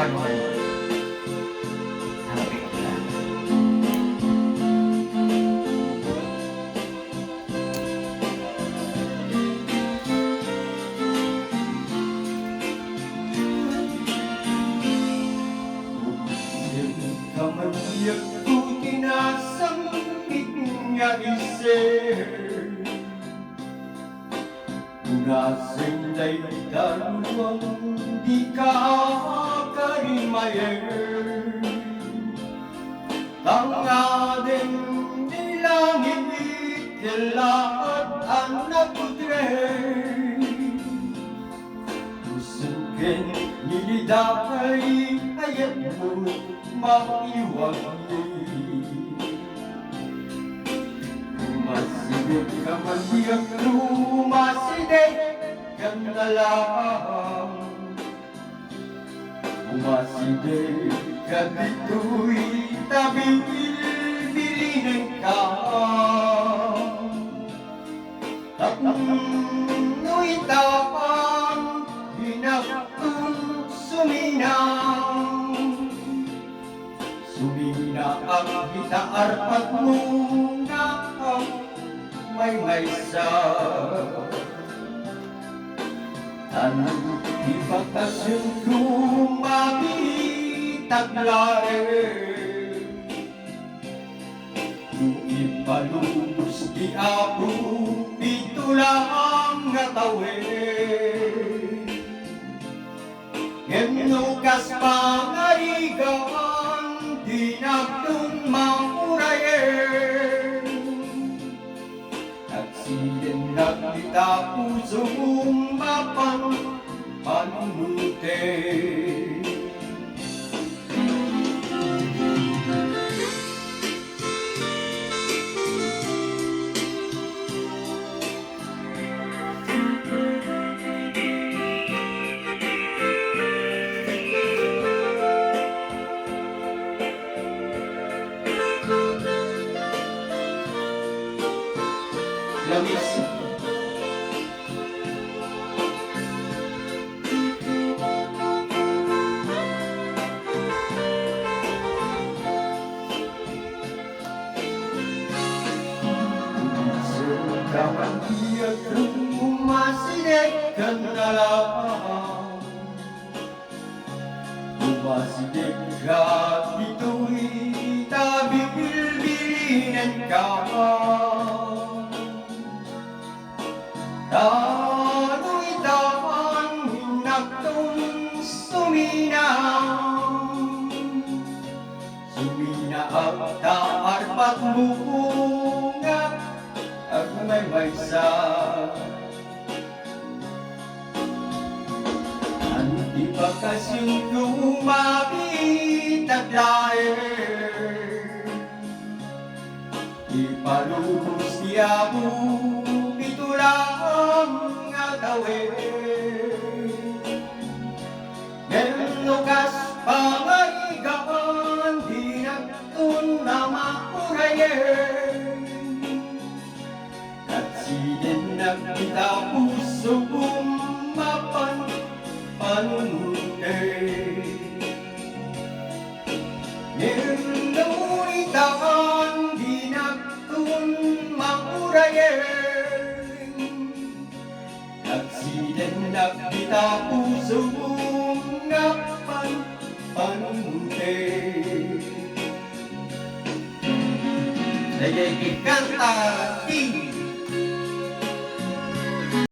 partner. Happy ka pala. Kamaliyak ko tinasangkit nga isir Unasing daytan ang di ka karimayer Tangaden nilangit lahat ang nagpudre Musukin niliday ayat mo maiwagi Masigit ka magiyang lumasigit ka na lang Masigit ka dito'y tabi-bilbilinin ka Tapno'y tapang binakong suminang Sumina ang itaarpat mo na ang may maysa Tanang ibakasin kumakitaglare Nung ipalubos di ako ito lang natawin Ngenukas pangarigan di nagtong maurayen Nagsiden nagtita pusong mapanunutin Lamis Kawan dia masih kenal masih dekat itu'i tabi bilbinan kawan Tano'y daan hinagtong suminang Sumina ang taarpat bunga at may maysa Andi pa kasing lumapit at laer Ipalubos niya mo ito lang nga gawin Ngelukas pangaigaan di nagtun na maurayen Nagsiden nagkita puso bumapan panununin Ngeluitaan di nagtun maurayen Nagsiden nagkita puso bumapan panununin Nagiging kanta,